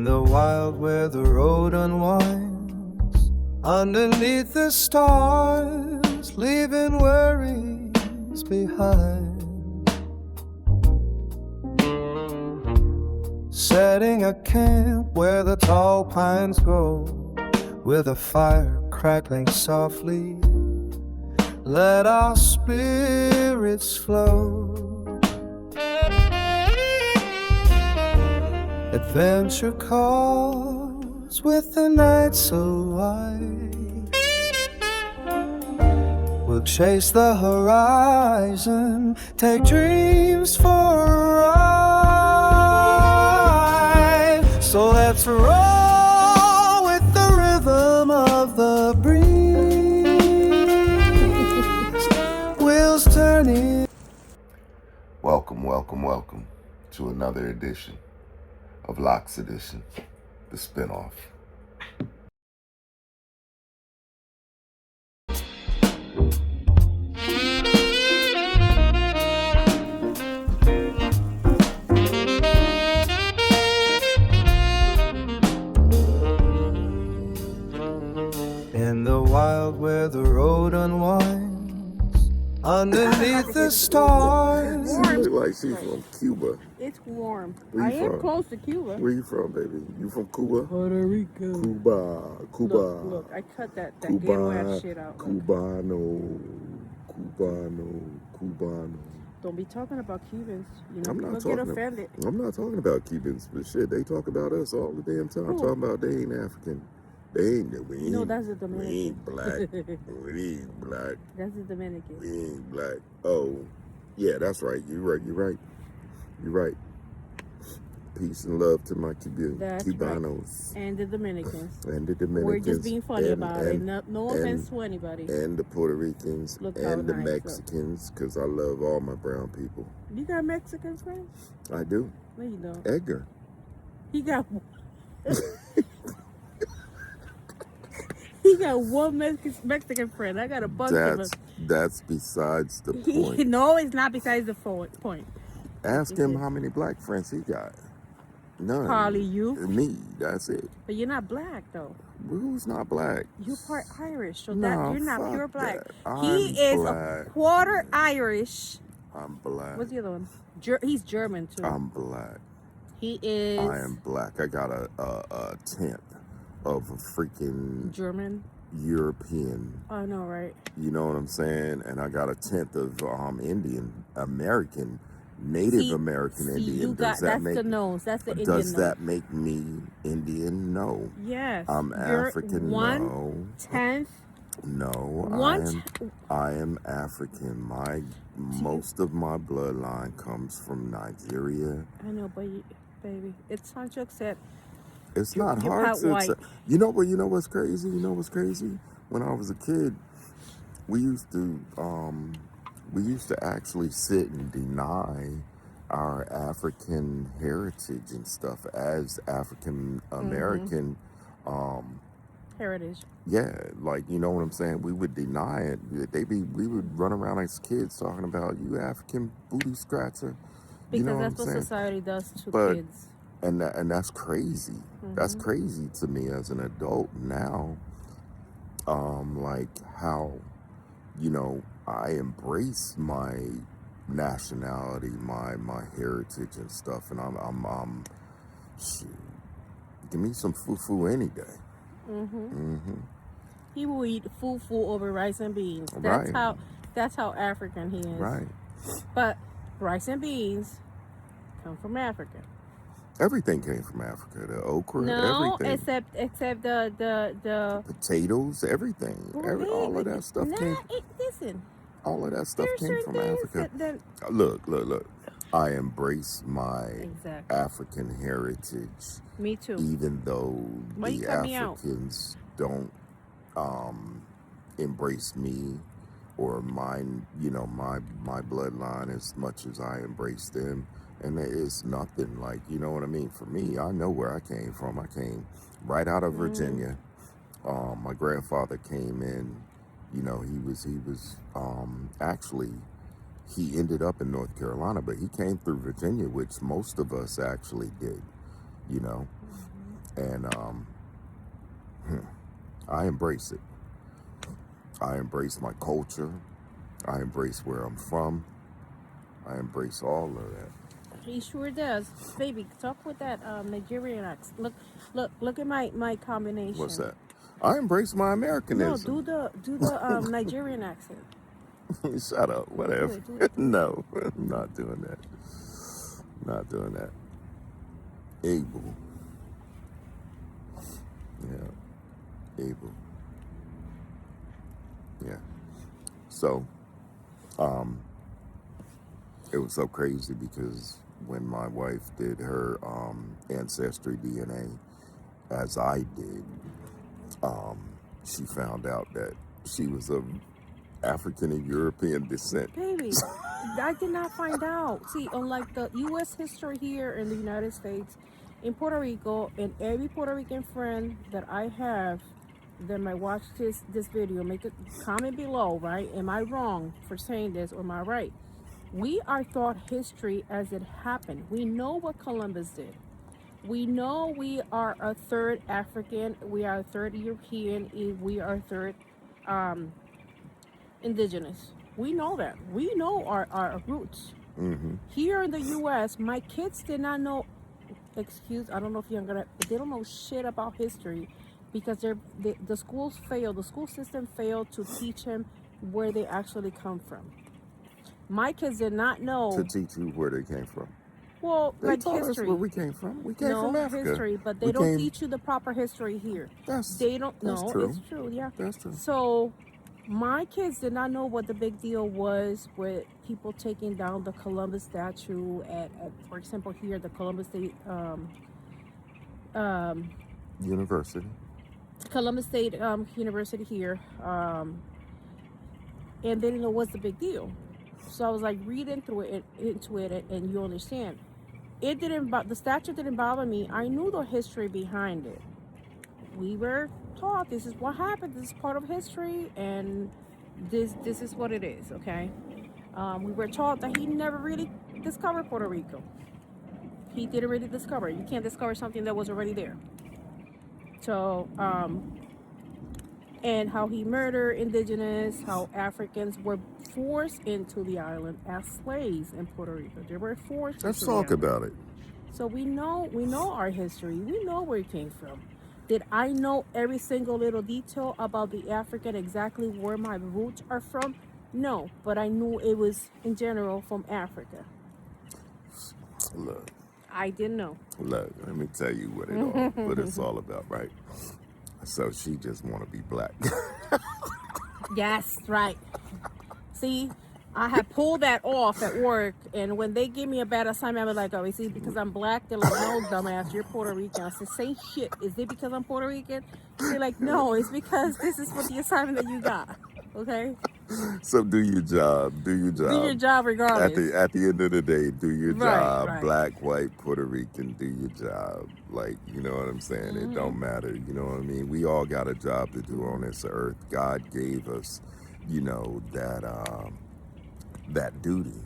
In the wild where the road unwinds, underneath the stars, leaving worries behind. Setting a camp where the tall pines grow, with a fire crackling softly, let our spirits flow. Adventure calls with the night so wide. We'll chase the horizon, take dreams for a ride. So let's roll with the rhythm of the breeze. Wheels turning. Welcome to another edition of Locks Edition, the spinoff. In the wild where the road unwinds, underneath the stars. She look like she's from Cuba. It's warm. Where you I am from? close to Cuba. Where you from, baby? You from Cuba? Puerto Rico. Cuba. Look, I cut that ghetto ass shit out. Cubano. Don't be talking about Cubans. You know, I'm not people get talking. offended. I'm not talking about Cubans, but shit, they talk about us all the damn time. Who? Talking about they ain't African. We ain't, that's the we Dominican. ain't black. We ain't black. That's the Dominican. We ain't black. Oh, yeah, that's right. You're right. Peace and love to my Cubanos. Right. And the Dominicans. We're just being funny about it. No offense to anybody. And the Puerto Ricans. Look and the nice, Mexicans, because I love all my brown people. You got Mexican friends? I do. No, you don't. Edgar. He got He got one Mexican friend. I got a bunch of them. That's besides the point. No, it's not besides the point. Ask him how many black friends he got. None. Probably you. Me, that's it. But you're not black, though. Who's not black? You're part Irish, so No, that you're not pure black. He is black. a quarter Irish. I'm black. What's the other one? He's German, too. I'm black. He is... I am black. I got a tenth of a freaking... German? European. I know, right? You know what I'm saying? And I got a tenth of Indian, American, Native American Indian. That's the nose. That's the Indian nose. Does that make me Indian? No. Yes. I'm African. No. 1/10. No. I am African. Most of my bloodline comes from Nigeria. I know, but baby, it's hard to accept. It's not hard to accept. You know what's crazy? When I was a kid, we used to actually sit and deny our African heritage and stuff as African American heritage. Yeah, like, you know what I'm saying? We would deny it. We would run around as kids talking about, you African booty scratcher. Because you know that's what society does to kids. And that's crazy. That's crazy to me as an adult now. Like how, I embrace my nationality, my heritage and stuff, and I'm shit, give me some fufu any day. He will eat fufu over rice and beans. That's how African he is. Right. But rice and beans come from Africa. Everything came from Africa. The okra, everything. except the potatoes, everything. All of that stuff came. Listen. All of that stuff came from Africa. Look. I embrace my African heritage. Me too. Even though the Africans don't embrace me or mine, my bloodline as much as I embrace them. And it's nothing like, you know what I mean? For me, I know where I came from. I came right out of Virginia. My grandfather came in, he was actually, he ended up in North Carolina, but he came through Virginia, which most of us actually did, And I embrace it. I embrace my culture. I embrace where I'm from. I embrace all of that. He sure does. Baby, talk with that Nigerian accent. Look at my combination. What's that? I embrace my No, Americanism. do the Nigerian accent. Shut up. Whatever. Do it. No, I'm not doing that. Not doing that. Able. Yeah. Able. Yeah. So, it was so crazy because when my wife did her ancestry DNA, as I did, she found out that she was of African and European descent. Baby, I did not find out. See, unlike the U.S. history here in the United States, in Puerto Rico, and every Puerto Rican friend that I have that might watch this video, make a comment below, right? Am I wrong for saying this or am I right? We are taught history as it happened. We know what Columbus did. We know we are a third African, we are a third European, we are a third indigenous. We know that. We know our roots. Mm-hmm. Here in the U.S., my kids did not know, I don't know if they don't know shit about history because the schools failed, the school system failed to teach them where they actually come from. My kids did not know. To teach you where they came from. Well, They like taught us history. where we came from. We came from Africa. History, but they We don't came- teach you the proper history here. That's They don't. that's No, true. it's true. Yeah. That's true. So, my kids did not know what the big deal was with people taking down the Columbus statue at for example, here the Columbus State University. Columbus State University here, and they didn't know what's the big deal. So I was like reading through it into it, and you understand. It didn't. The statue didn't bother me. I knew the history behind it. We were taught this is what happened. This is part of history, and this is what it is. Okay. We were taught that he never really discovered Puerto Rico. He didn't really discover it. You can't discover something that was already there. So, and how he murdered indigenous, how Africans were forced into the island as slaves in Puerto Rico. They were forced. Let's into the talk island. about it. So we know our history. We know where it came from. Did I know every single little detail about the African, exactly where my roots are from? No, but I knew it was in general from Africa. Look, I didn't know. let me tell you what it's all about, right? So she just want to be black. Yes, right. See, I had pulled that off at work, and when they give me a bad assignment, I was like, oh, is it because I'm black? They're like, no, dumbass, you're Puerto Rican. I said, same shit. Is it because I'm Puerto Rican? They're like, no, it's because this is what the assignment that you got. Okay? So do your job. Do your job. Do your job regardless. At the end of the day, do your Right, job. right. Black, white, Puerto Rican, do your job. Like, you know what I'm saying? It don't matter. You know what I mean? We all got a job to do on this earth. God gave us, you know, that duty,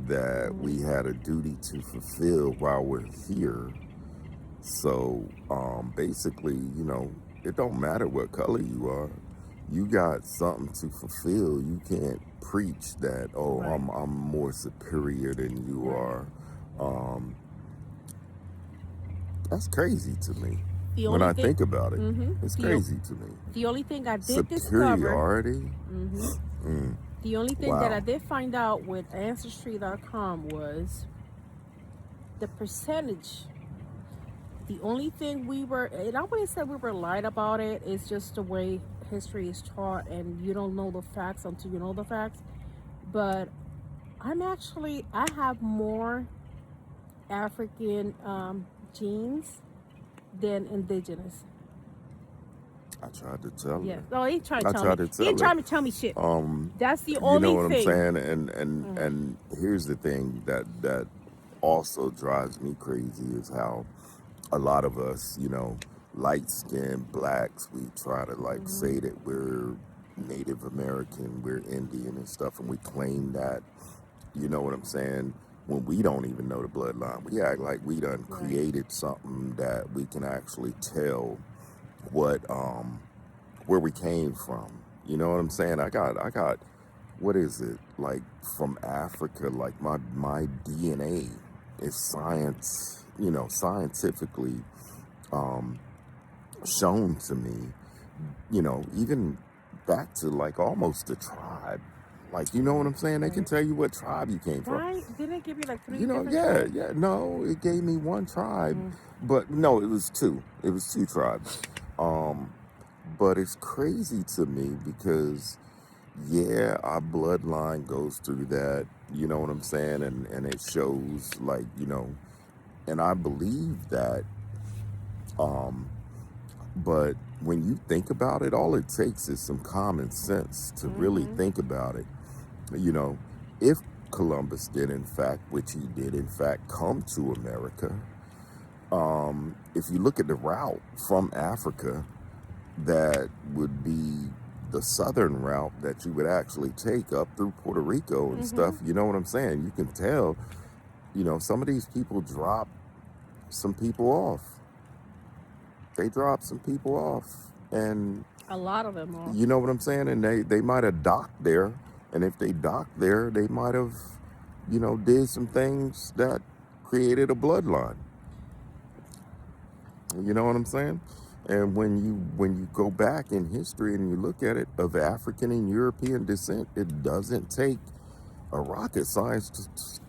that we had a duty to fulfill while we're here. So basically, you know, it don't matter what color you are. You got something to fulfill. You can't preach that, oh, Right. I'm more superior than you Right. are. That's crazy to me. The When only I thing- think about it, it's The- crazy to me. The only thing I did discover, Superiority. the only thing that Wow. I did find out with Ancestry.com was the percentage. The only thing we were, and I wouldn't say we were lied about it, it's just the way history is taught, and you don't know the facts until you know the facts. But I have more African genes than indigenous. I tried to tell Yeah. you. No, he ain't trying to I tell tried me. to tell He ain't her. trying to tell me shit. That's the You only know what thing. I'm saying? And here's the thing that also drives me crazy is how a lot of us, you know, light-skinned blacks, we try to like say that we're Native American, we're Indian and stuff, and we claim that, you know what I'm saying? when we don't even know the bloodline. We act like we done Right. created something that we can actually tell what where we came from. You know what I'm saying? I got what is it? Like from Africa, like my DNA is science, scientifically um shown to me, even back to like almost the tribe. Like, you know what I'm saying? They can Right. tell you what tribe you came from. Right? Didn't it give you like 3 You know, different yeah, tribes? yeah. No, it gave me one tribe, Mm. but no, it was two. It was two tribes. Um, but it's crazy to me because, yeah, our bloodline goes through that. You know what I'm saying? And it shows like, and I believe that. Um, but when you think about it, all it takes is some common sense to really Mm-hmm. think about it. You know, if Columbus did, in fact, which he did, in fact, come to America, if you look at the route from Africa, that would be the southern route that you would actually take up through Puerto Rico and Mm-hmm. stuff. You know what I'm saying? You can tell, some of these people drop some people off. They drop some people off. And A lot of them are. you know what I'm saying? And they might have docked there. And if they docked there, they might have, did some things that created a bloodline. You know what I'm saying? And when you go back in history and you look at it of African and European descent, it doesn't take a rocket scientist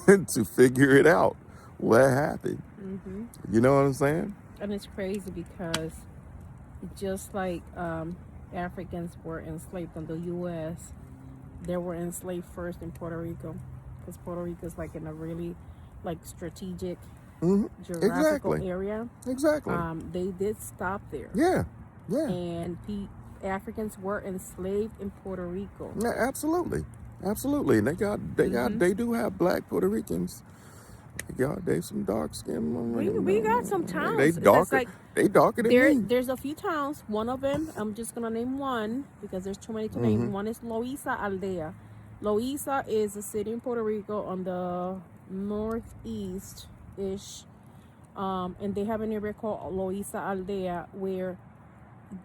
to figure it out what happened. Mm-hmm. You know what I'm saying? And it's crazy because just like Africans were enslaved in the U.S., they were enslaved first in Puerto Rico, because Puerto Rico is like in a really like strategic Hmm. geographical Exactly. area. Exactly. They did stop there, Yeah. Yeah. and Africans were enslaved in Puerto Rico. Yeah, absolutely, absolutely, and Mm-hmm. they do have black Puerto Ricans. They some dark skin. We got some They towns. That's darker. like They darker than me. there's a few towns. One of them, I'm just gonna name one because there's too many to name. Hmm. One is Loíza Aldea. Loíza is a city in Puerto Rico on the northeast ish, and they have an area called Loíza Aldea where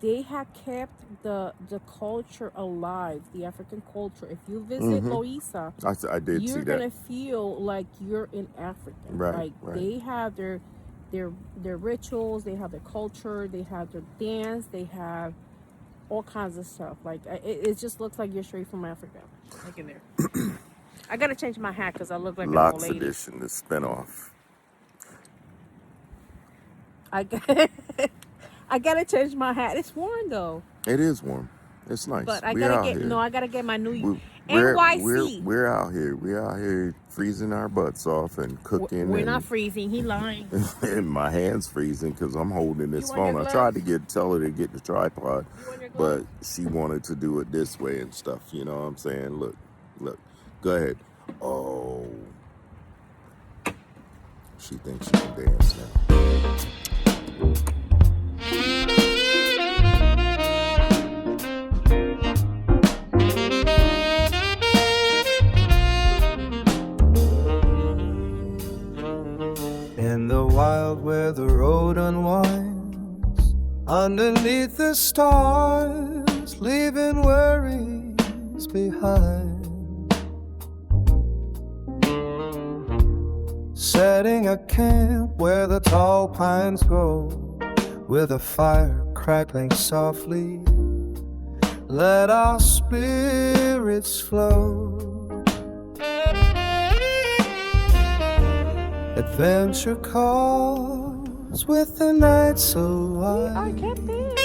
they have kept the culture alive, the African culture. If you visit Hmm. Loíza, I did see you're that. gonna feel like you're in Africa. Right. Like Right. they have their rituals, they have their culture, they have their dance, they have all kinds of stuff. Like it just looks like you're straight from Africa. Like in there. I gotta change my hat because I look like an old Lots lady. edition, the spinoff. I got I gotta change my hat. It's worn though, It is warm. It's nice. but I We gotta out get here. I gotta get my new We're NYC. we're out here. We're out here freezing our butts off and cooking, We're and not freezing. He lying. and my hands freezing because I'm holding this You want your phone. I tried to gloves? tell her to get the tripod, You want your but gloves? she wanted to do it this way and stuff. You know what I'm saying? Look, go ahead. Oh, she thinks she can dance now. In the wild where the road unwinds, underneath the stars, leaving worries behind. Setting a camp where the tall pines grow, with a fire crackling softly. Let our spirits flow. Adventure calls with the night so I wide. kept it.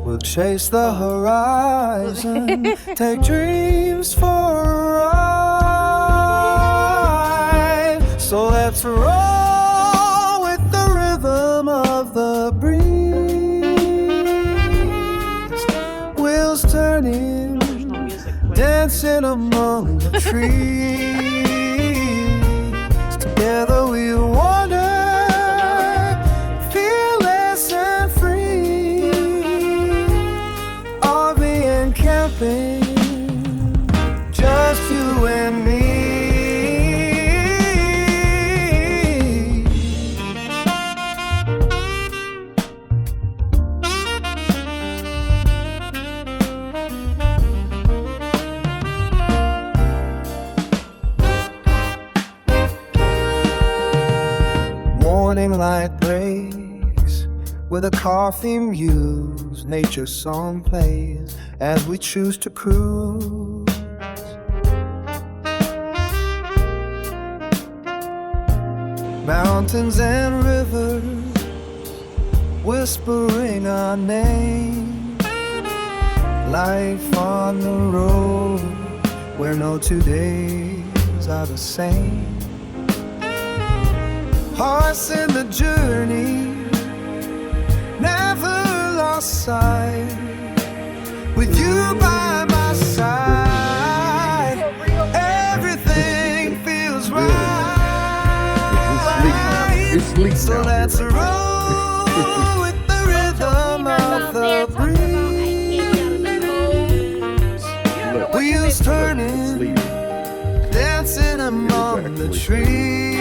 We'll chase the horizon, take dreams for a ride. So let's roll with the rhythm of the breeze. Wheels turning, There's no music playing. dancing among the trees. Together we wander, fearless and free. RV and camping, morning light breaks with a coffee muse. Nature song plays as we choose to cruise. Mountains and rivers whispering our name. Life on the road where no 2 days are the same. Hearts in the journey, never lost sight. With you by my side, everything feels right. It's sleep So down let's here right roll with the rhythm of the breeze. now. Look, Wheels it's turning, sleep. dancing among the Exactly. trees.